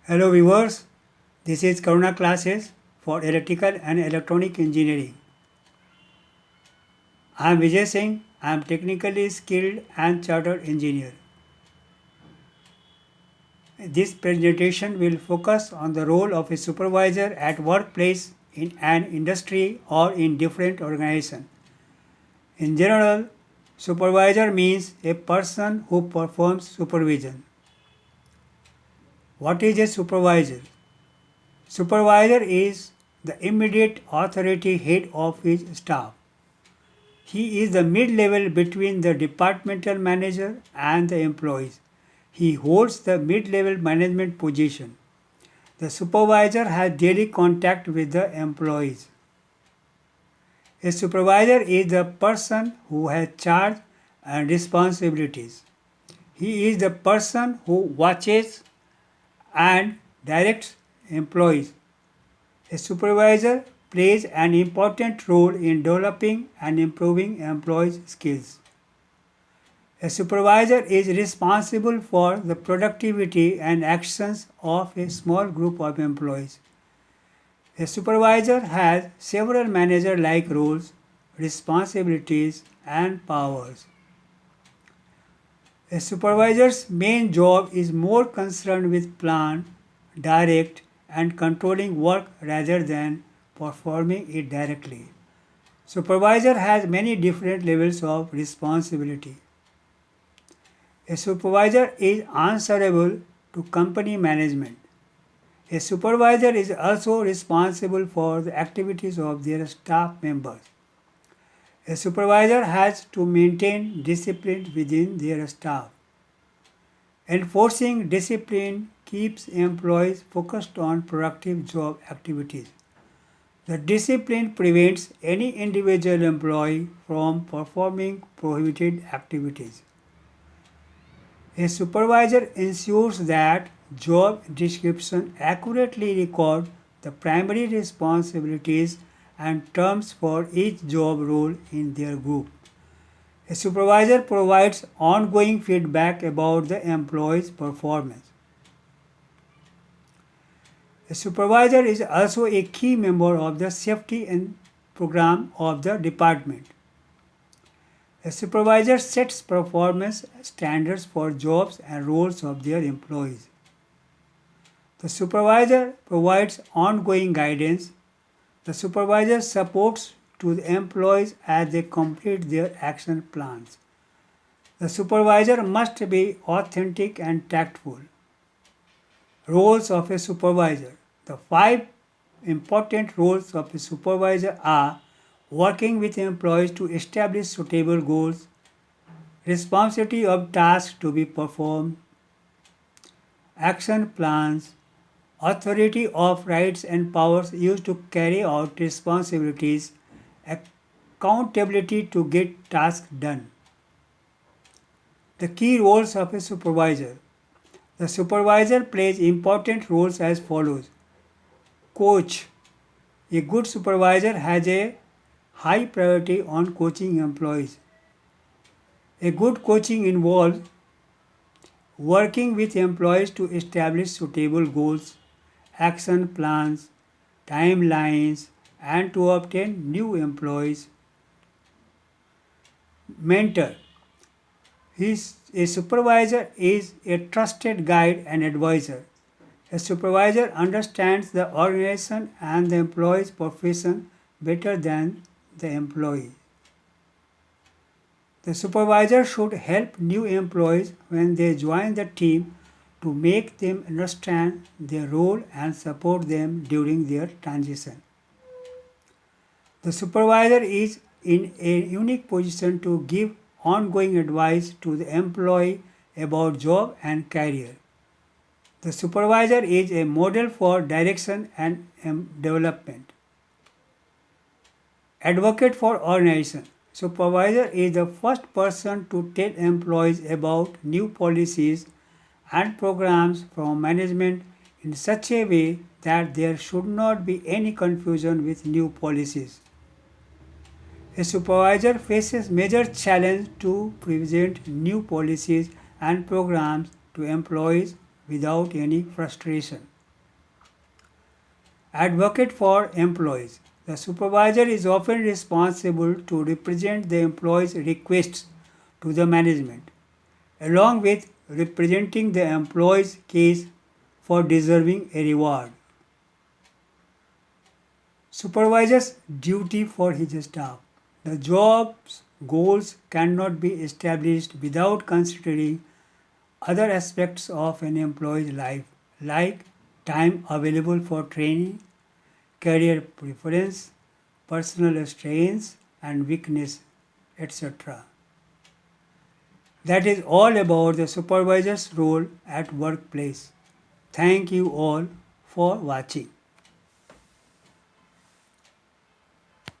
Hello viewers, this is Karuna classes for Electrical and Electronic Engineering. I am Vijay Singh. I am technically skilled and chartered engineer. This presentation will focus on the role of a supervisor at workplace in an industry or in different organization. In general, supervisor means a person who performs supervision. What is a supervisor? Supervisor is the immediate authority head of his staff. He is the mid-level between the departmental manager and the employees. He holds the mid-level management position. The supervisor has daily contact with the employees. A supervisor is the person who has charge and responsibilities. He is the person who watches and directs employees. A supervisor plays an important role in developing and improving employees' skills. A supervisor is responsible for the productivity and actions of a small group of employees. A supervisor has several manager-like roles, responsibilities, and powers. A supervisor's main job is more concerned with plan, direct, and controlling work rather than performing it directly. Supervisor has many different levels of responsibility. A supervisor is answerable to company management. A supervisor is also responsible for the activities of their staff members. A supervisor has to maintain discipline within their staff. Enforcing discipline keeps employees focused on productive job activities. The discipline prevents any individual employee from performing prohibited activities. A supervisor ensures that job description accurately record the primary responsibilities and terms for each job role in their group. A supervisor provides ongoing feedback about the employee's performance. A supervisor is also a key member of the safety and program of the department. A supervisor sets performance standards for jobs and roles of their employees. The supervisor provides ongoing guidance. The supervisor supports to the employees as they complete their action plans. The supervisor must be authentic and tactful. Roles of a supervisor. The 5 important roles of a supervisor are working with employees to establish suitable goals, responsibility of tasks to be performed, action plans, authority of rights and powers used to carry out responsibilities, accountability to get tasks done. The key roles of a supervisor. The supervisor plays important roles as follows. Coach. A good supervisor has a high priority on coaching employees. A good coaching involves working with employees to establish suitable goals, action plans, timelines, and to obtain new employees. Mentor. A supervisor is a trusted guide and advisor. A supervisor understands the organization and the employee's profession better than the employee. The supervisor should help new employees when they join the team to make them understand their role and support them during their transition. The supervisor is in a unique position to give ongoing advice to the employee about job and career. The supervisor is a model for direction and development. Advocate for organization. Supervisor is the first person to tell employees about new policies and programs from management in such a way that there should not be any confusion with new policies. A supervisor faces major challenge to present new policies and programs to employees without any frustration. Advocate for employees. The supervisor is often responsible to represent the employee's requests to the management, along with representing the employee's case for deserving a reward. Supervisor's duty for his staff. The job's goals cannot be established without considering other aspects of an employee's life, like time available for training, career preference, personal strengths and weakness, etc. That is all about the supervisor's role at workplace. Thank you all for watching.